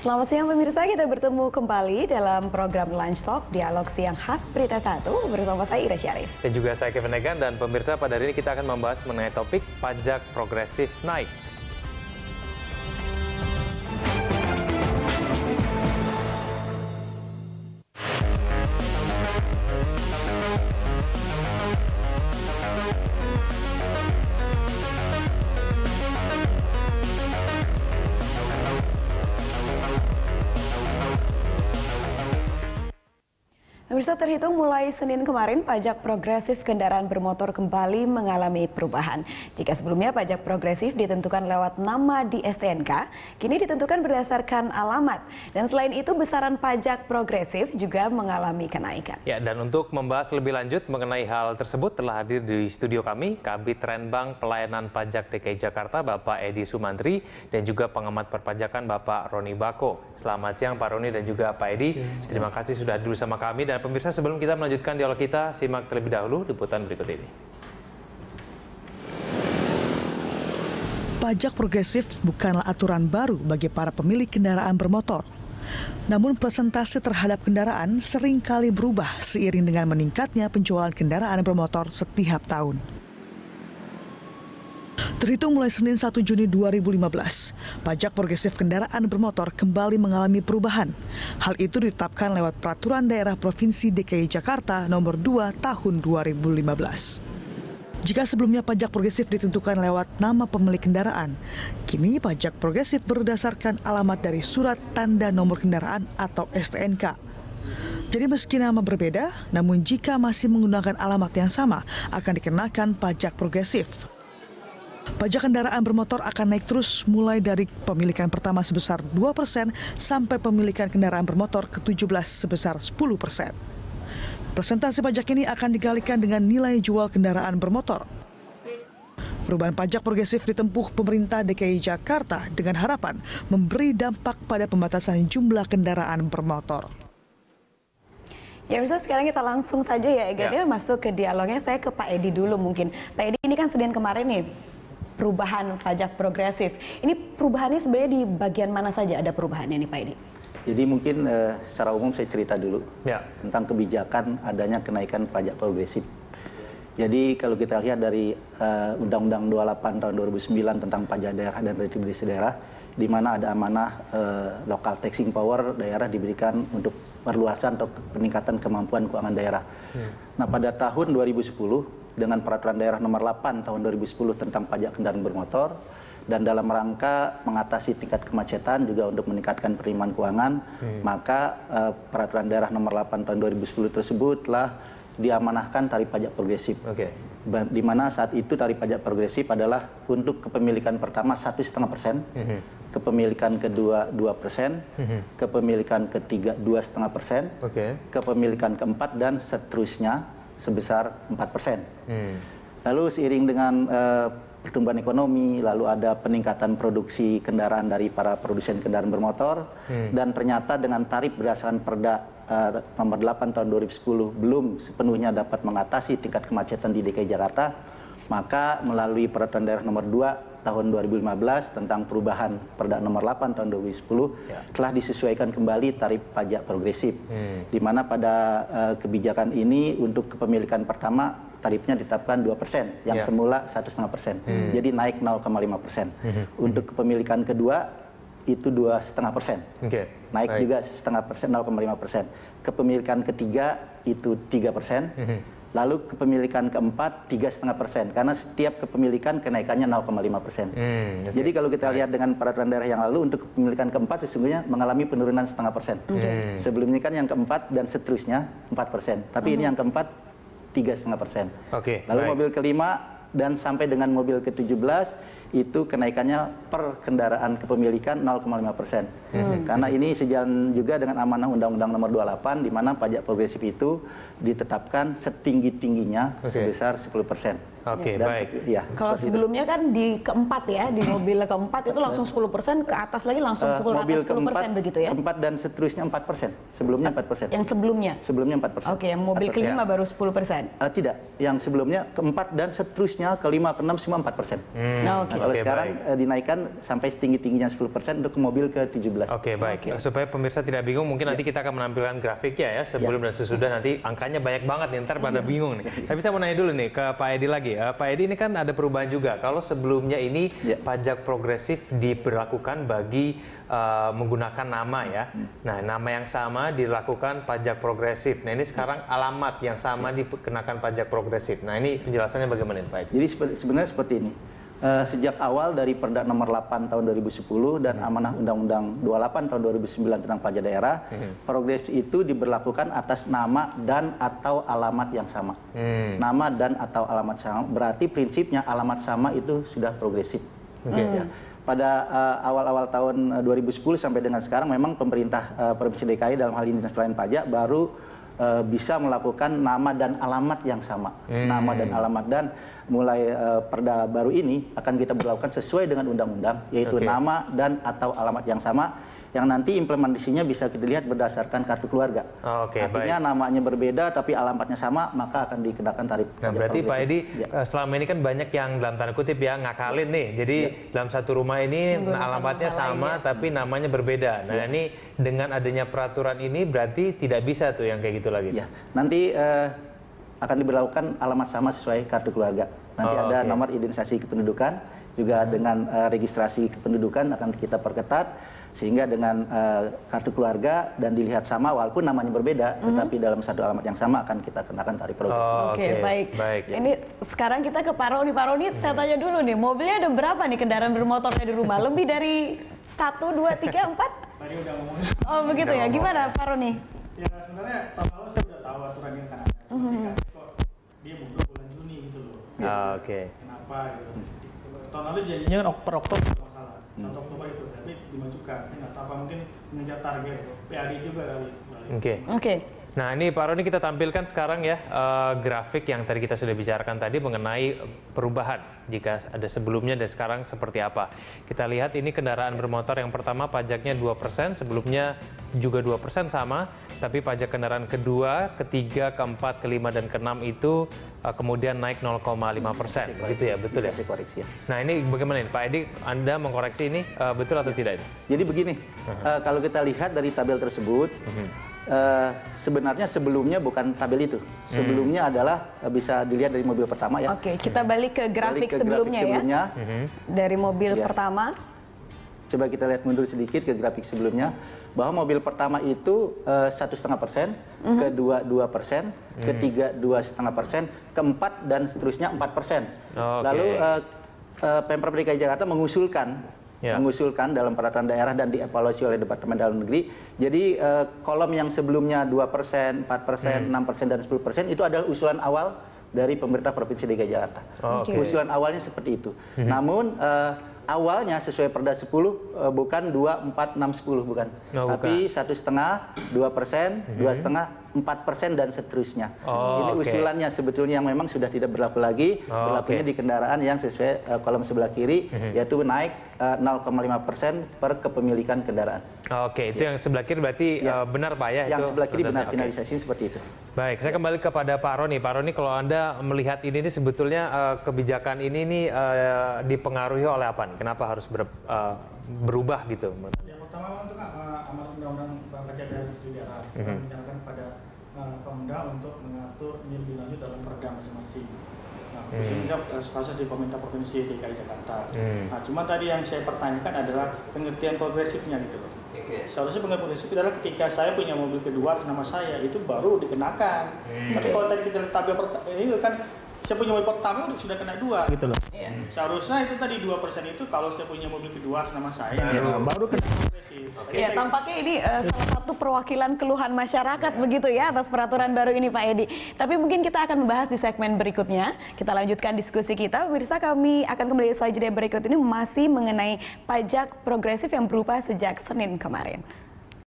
Selamat siang pemirsa, kita bertemu kembali dalam program Lunch Talk, dialog siang khas Berita 1 bersama saya Ira Syarif. Dan juga saya Kevin Egan, dan pemirsa pada hari ini kita akan membahas mengenai topik pajak progresif naik. Pemirsa, terhitung mulai Senin kemarin, pajak progresif kendaraan bermotor kembali mengalami perubahan. Jika sebelumnya pajak progresif ditentukan lewat nama di STNK, kini ditentukan berdasarkan alamat. Dan selain itu, besaran pajak progresif juga mengalami kenaikan. Ya, dan untuk membahas lebih lanjut mengenai hal tersebut telah hadir di studio kami Kabid Renbang Pelayanan Pajak DKI Jakarta, Bapak Edi Sumantri, dan juga pengamat perpajakan Bapak Roni Bako. Selamat siang Pak Roni dan juga Pak Edi. Terima kasih sudah hadir bersama kami. Dan pemirsa, sebelum kita melanjutkan dialog kita, simak terlebih dahulu liputan berikut ini. Pajak progresif bukanlah aturan baru bagi para pemilik kendaraan bermotor. Namun persentase terhadap kendaraan seringkali berubah seiring dengan meningkatnya penjualan kendaraan bermotor setiap tahun. Terhitung mulai Senin 1 Juni 2015, pajak progresif kendaraan bermotor kembali mengalami perubahan. Hal itu ditetapkan lewat Peraturan Daerah Provinsi DKI Jakarta Nomor 2 Tahun 2015. Jika sebelumnya pajak progresif ditentukan lewat nama pemilik kendaraan, kini pajak progresif berdasarkan alamat dari Surat Tanda Nomor Kendaraan atau STNK. Jadi meski nama berbeda, namun jika masih menggunakan alamat yang sama, akan dikenakan pajak progresif. Pajak kendaraan bermotor akan naik terus mulai dari pemilikan pertama sebesar 2% sampai pemilikan kendaraan bermotor ke-17 sebesar 10%. Persentase pajak ini akan dikalikan dengan nilai jual kendaraan bermotor. Perubahan pajak progresif ditempuh pemerintah DKI Jakarta dengan harapan memberi dampak pada pembatasan jumlah kendaraan bermotor. Ya, bisa sekarang kita langsung saja ya, Egan, masuk ke dialognya. Saya ke Pak Edi dulu mungkin. Pak Edi, ini kan Senin kemarin nih, perubahan pajak progresif. Ini perubahannya sebenarnya di bagian mana saja ada perubahannya nih Pak Edi? Jadi mungkin secara umum saya cerita dulu tentang kebijakan adanya kenaikan pajak progresif. Jadi kalau kita lihat dari Undang-Undang 28 tahun 2009 tentang pajak daerah dan retribusi daerah, di mana ada amanah local taxing power daerah diberikan untuk perluasan atau peningkatan kemampuan keuangan daerah. Nah, pada tahun 2010 dengan Peraturan Daerah Nomor 8 tahun 2010 tentang pajak kendaraan bermotor, dan dalam rangka mengatasi tingkat kemacetan juga untuk meningkatkan penerimaan keuangan, maka Peraturan Daerah Nomor 8 tahun 2010 tersebut telah diamanahkan tarif pajak progresif. Di mana saat itu tarif pajak progresif adalah untuk kepemilikan pertama 1,5%, kepemilikan kedua 2%, kepemilikan ketiga 2,5%, kepemilikan keempat dan seterusnya sebesar 4%. Lalu seiring dengan pertumbuhan ekonomi, lalu ada peningkatan produksi kendaraan dari para produsen kendaraan bermotor, dan ternyata dengan tarif berdasarkan Perda Nomor 8 tahun 2010 belum sepenuhnya dapat mengatasi tingkat kemacetan di DKI Jakarta, maka melalui Peraturan Daerah Nomor 2 tahun 2015 tentang perubahan Perda Nomor 8 tahun 2010 telah disesuaikan kembali tarif pajak progresif, di mana pada kebijakan ini untuk kepemilikan pertama tarifnya ditetapkan 2%, yang semula 1,5%, jadi naik 0,5%. Untuk kepemilikan kedua itu 2,5%, naik juga 0,5%, 0,5%. Kepemilikan ketiga itu 3%. Lalu kepemilikan keempat 3,5%, karena setiap kepemilikan kenaikannya 0,5%. Jadi kalau kita lihat dengan peraturan daerah yang lalu, untuk kepemilikan keempat sesungguhnya mengalami penurunan 0,5%. Sebelumnya kan yang keempat dan seterusnya 4%, tapi ini yang keempat 3,5%. Lalu mobil kelima dan sampai dengan mobil ke-17 itu kenaikannya per kendaraan kepemilikan 0,5%. Karena ini sejalan juga dengan amanah Undang-Undang Nomor 28 di mana pajak progresif itu ditetapkan setinggi-tingginya sebesar 10%. Oke, baik. Ya, kalau sebelumnya kan di keempat ya, di mobil keempat itu langsung 10%, ke atas lagi langsung pukul mobil atas 10% begitu ya? Keempat dan seterusnya 4%. Sebelumnya 4%. Yang sebelumnya? Sebelumnya 4%. Oke, yang mobil kelima baru 10%? Tidak, yang sebelumnya keempat dan seterusnya kelima, keenam semua 4%. Nah, kalau sekarang dinaikkan sampai setinggi-tingginya 10% untuk mobil ke-17. Oke, baik. Supaya pemirsa tidak bingung, mungkin nanti kita akan menampilkan grafiknya ya, sebelum dan sesudah, nanti angkanya banyak banget nih, ntar pada bingung nih. Tapi saya mau nanya dulu nih ke Pak Edi lagi. Pak Edi, ini kan ada perubahan juga. Kalau sebelumnya ini pajak progresif diberlakukan bagi menggunakan nama ya. Nah, nama yang sama dilakukan pajak progresif. Nah, ini sekarang alamat yang sama dikenakan pajak progresif. Nah, ini penjelasannya bagaimana Pak Edi? Jadi sebenarnya seperti ini. Sejak awal dari Perda nomor 8 tahun 2010 dan amanah Undang-Undang 28 tahun 2009 tentang pajak daerah, progresif itu diberlakukan atas nama dan atau alamat yang sama. Nama dan atau alamat sama, berarti prinsipnya alamat sama itu sudah progresif. Ya. Pada awal-awal tahun 2010 sampai dengan sekarang memang pemerintah Provinsi DKI dalam hal ini Dinas Pelayanan Pajak baru bisa melakukan nama dan alamat yang sama. Nama dan alamat, dan mulai perda baru ini akan kita berlakukan sesuai dengan undang-undang, yaitu nama dan atau alamat yang sama, yang nanti implementasinya bisa kita lihat berdasarkan kartu keluarga. Artinya namanya berbeda tapi alamatnya sama, maka akan dikenakan tarif. Nah, berarti Pak Edi, selama ini kan banyak yang dalam tanda kutip ya ngakalin nih. Jadi dalam satu rumah ini alamatnya sama tapi namanya berbeda. Nah, ini dengan adanya peraturan ini berarti tidak bisa tuh yang kayak gitu lagi. Ya, nanti akan diberlakukan alamat sama sesuai kartu keluarga. Nanti ada nomor identifikasi kependudukan, juga dengan registrasi kependudukan akan kita perketat, sehingga dengan kartu keluarga dan dilihat sama walaupun namanya berbeda, tetapi dalam satu alamat yang sama akan kita kenakan tarif progresif. Oke, baik. Ini sekarang kita ke Pak Roni. Pak Roni, saya tanya dulu nih, mobilnya ada berapa nih kendaraan bermotornya di rumah? Lebih dari 1, 2, 3, 4? Tadi udah ngomong. Oh begitu ya, gimana Pak Roni? Ya sebenarnya tahun lalu saya udah tahu aturan yang kan ada. Kok dia mundur bulan Juni gitu loh. Kenapa gitu. Tahun lalu janjinya kan per Oktober kalau salah. 1 Oktober itu, tapi dimajukan. Saya nggak tahu apa, mungkin mengejar target PAD juga kali. Oke. Nah, ini Pak Roni kita tampilkan sekarang ya grafik yang tadi kita sudah bicarakan tadi mengenai perubahan jika ada sebelumnya dan sekarang seperti apa. Kita lihat ini kendaraan bermotor yang pertama pajaknya 2%, sebelumnya juga 2% sama, tapi pajak kendaraan kedua, ketiga, keempat, kelima, dan keenam itu kemudian naik 0,5%. Begitu ya, betul ya? Koreksi ya. Nah, ini bagaimana nih Pak Edi, Anda mengkoreksi ini betul atau tidak itu? Jadi begini, kalau kita lihat dari tabel tersebut, sebenarnya sebelumnya bukan tabel itu. Sebelumnya adalah bisa dilihat dari mobil pertama ya. Oke, kita balik ke grafik sebelumnya ya. Dari mobil pertama. Coba kita lihat mundur sedikit ke grafik sebelumnya, bahwa mobil pertama itu 1,5%, kedua 2%, ketiga 2,5%, keempat dan seterusnya 4%. Lalu Pemprov DKI Jakarta mengusulkan dalam peraturan daerah dan dievaluasi oleh Departemen Dalam Negeri. Jadi kolom yang sebelumnya 2%, 4%, 6%, dan 10% itu adalah usulan awal dari pemerintah Provinsi DKI Jakarta. Usulan awalnya seperti itu. Namun awalnya sesuai Perda 10 bukan 2, 4, 6, 10 bukan. Tapi 1,5%, 2%, 2,5%, 4% dan seterusnya. Ini usulannya sebetulnya yang memang sudah tidak berlaku lagi, berlakunya di kendaraan yang sesuai kolom sebelah kiri, yaitu naik 0,5% per kepemilikan kendaraan. Itu yang sebelah kiri berarti benar Pak ya? Yang sebelah kiri benar, finalisasi seperti itu. Baik, saya kembali kepada Pak Roni. Pak Roni, kalau Anda melihat ini sebetulnya kebijakan ini dipengaruhi oleh apa nih? Kenapa harus berubah gitu? Yang pertama untuk amanat undang-undang pajak daerah menjalankan pada Pemda untuk mengatur ini lebih lanjut dalam perda masing-masing. Nah, khususnya kasus di pemerintah Provinsi DKI Jakarta. Nah, cuma tadi yang saya pertanyakan adalah pengertian progresifnya gitu loh. Seharusnya pengertian progresif adalah ketika saya punya mobil kedua atas nama saya, itu baru dikenakan. Tapi kalau tadi kita tabel itu kan saya punya mobil pertama sudah kena 2 gitu loh. Seharusnya itu tadi 2% itu kalau saya punya mobil kedua atas nama saya baru kena progresif. Ya, tampaknya ini salah satu perwakilan keluhan masyarakat begitu ya atas peraturan baru ini Pak Edi. Tapi mungkin kita akan membahas di segmen berikutnya. Kita lanjutkan diskusi kita. Pemirsa, kami akan kembali usai jeda berikut ini masih mengenai pajak progresif yang berubah sejak Senin kemarin.